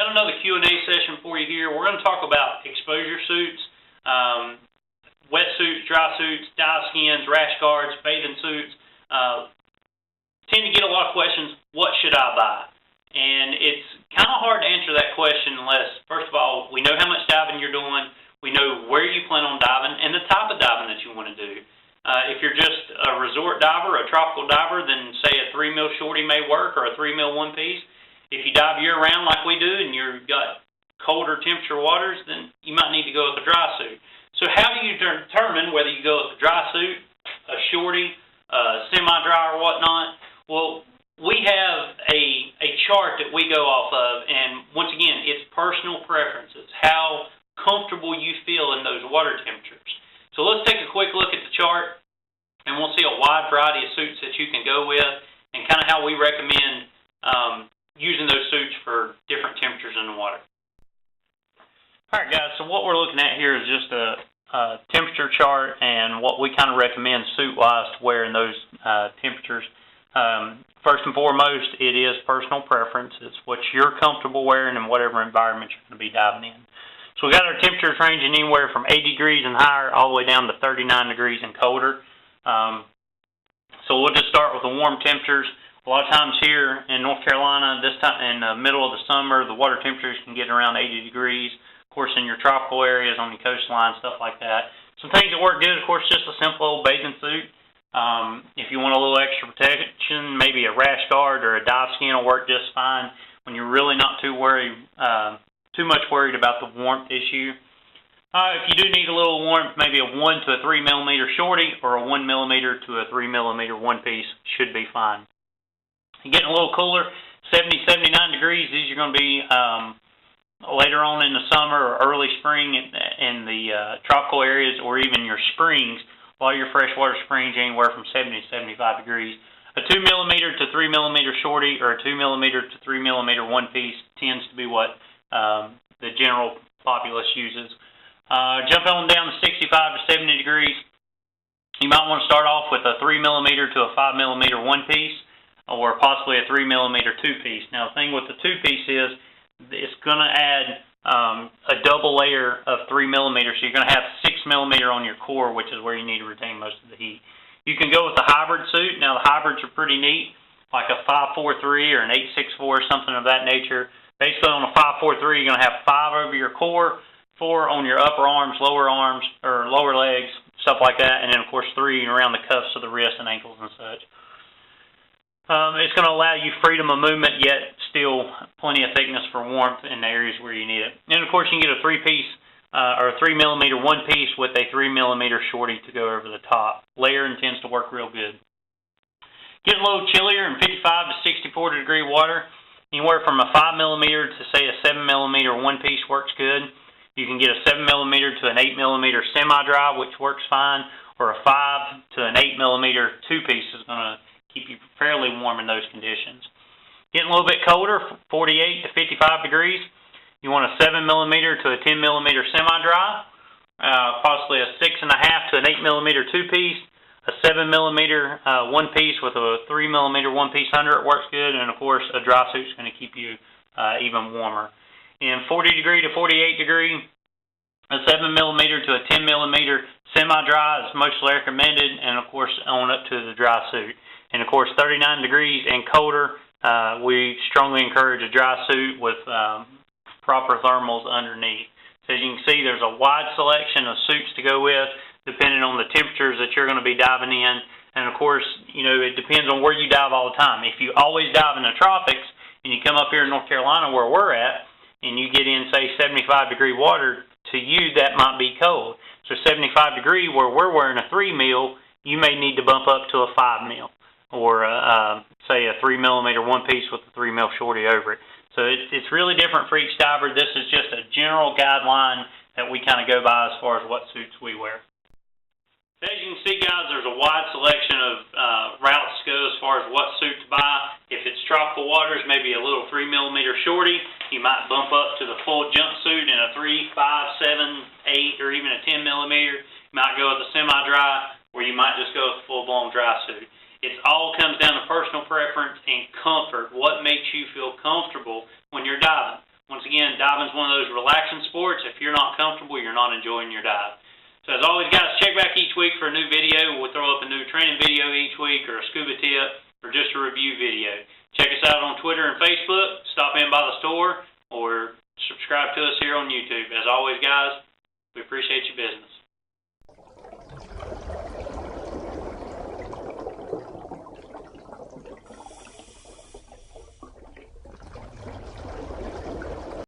got another Q&A session for you here. We're going to talk about exposure suits, wetsuits, dry suits, dive skins, rash guards, bathing suits. Tend to get a lot of questions, what should I buy? And it's kind of hard to answer that question unless, first of all, we know how much diving you're doing, we know where you plan on diving, and the type of diving that you want to do. If you're just a resort diver, a tropical diver, then say a 3-mil shorty may work or a 3-mil one-piece. If you dive year-round like we do and you've got colder temperature waters, then you might need to go with a dry suit. So how do you determine whether you go with a dry suit, a shorty, a semi-dry or whatnot? Well, we have a chart that we go off of, and once again, it's personal preferences, how comfortable you feel in those water temperatures. So let's take a quick look at the chart, and we'll see a wide variety of suits that you can go with and kind of how we recommend using those suits for different temperatures in the water. All right, guys, so what we're looking at here is just a temperature chart and what we kind of recommend suit-wise to wear in those temperatures. First and foremost, it is personal preference. It's what you're comfortable wearing in whatever environment you're going to be diving in. So we got our temperatures ranging anywhere from 80 degrees and higher all the way down to 39 degrees and colder. So we'll just start with the warm temperatures. A lot of times here in North Carolina, this time in the middle of the summer, the water temperatures can get around 80 degrees. Of course, in your tropical areas, on the coastline, stuff like that. Some things that work good, of course, just a simple old bathing suit. If you want a little extra protection, maybe a rash guard or a dive skin will work just fine when you're really not too much worried about the warmth issue. If you do need a little warmth, maybe a 1 to a 3 millimeter shorty or a 1 millimeter to a 3 millimeter one piece should be fine. You're getting a little cooler, 70, 79 degrees. These are going to be later on in the summer or early spring in the tropical areas, or even your springs. A lot of your freshwater springs anywhere from 70 to 75 degrees. A 2 millimeter to 3 millimeter shorty or a 2 millimeter to 3 millimeter one piece tends to be what the general populace uses. Jumping on down to 65 to 70 degrees, you might want to start off with a 3 millimeter to a 5 millimeter one piece, or possibly a 3 millimeter two piece. Now the thing with the two piece is it's going to add a double layer of 3 millimeters, so you're going to have 6 millimeter on your core, which is where you need to retain most of the heat. You can go with a hybrid suit. Now the hybrids are pretty neat, like a 543 or an 864 or something of that nature. Basically on a 543 you're going to have 5 over your core, 4 on your upper arms, or lower legs, stuff like that, and then of course 3 around the cuffs of the wrists and ankles and such. It's going to allow you freedom of movement, yet still plenty of thickness for warmth in the areas where you need it. And of course you can get a 3-piece or a 3 millimeter one piece with a 3 millimeter shorty to go over the top. Layering tends to work real good. Getting a little chillier in 55 to 64 degree water. Anywhere from a 5 millimeter to say a 7 millimeter one piece works good. You can get a 7 millimeter to an 8 millimeter semi-dry, which works fine, or a 5 to an 8 millimeter two piece is going to keep you fairly warm in those conditions. Getting a little bit colder, 48 to 55 degrees. You want a 7 millimeter to a 10 millimeter semi-dry, possibly a 6.5 to an 8 millimeter two piece, a 7 millimeter one piece with a 3 millimeter one piece under it works good, and of course a dry suit is going to keep you even warmer. In 40 degree to 48 degree, a 7 millimeter to a 10 millimeter semi-dry is mostly recommended, and of course on up to the dry suit. And of course 39 degrees and colder, we strongly encourage a dry suit with proper thermals underneath. So as you can see, there's a wide selection of suits to go with depending on the temperatures that you're going to be diving in. And of course, you know, it depends on where you dive all the time. If you always dive in the tropics and you come up here in North Carolina where we're at and you get in, say, 75 degree water, to you that might be cold. So 75 degree where we're wearing a 3 mil, you may need to bump up to a 5 mil. Or say a 3 millimeter one piece with a 3 mil shorty over it. So it's really different for each diver. This is just a general guideline that we kind of go by as far as what suits we wear. So as you can see, guys, there's a wide selection of routes to go as far as what suit to buy. If it's tropical waters, maybe a little 3 millimeter shorty. You might bump up to the full jumpsuit in a 3, 5, 7, 8, or even a 10 millimeter. You might go with a semi-dry, or you might just go with a full-blown dry suit. It all comes down to personal preference and comfort. What makes you feel comfortable when you're diving? Once Once again, diving's one of those relaxing sports. If you're not comfortable, you're not enjoying your dive. So as always, guys, check back each week for a new video. We'll throw up a new training video each week, or a scuba tip, or just a review video. Check us out on Twitter and Facebook. Stop in by the store, or subscribe to us here on YouTube. As always, guys, we appreciate your business.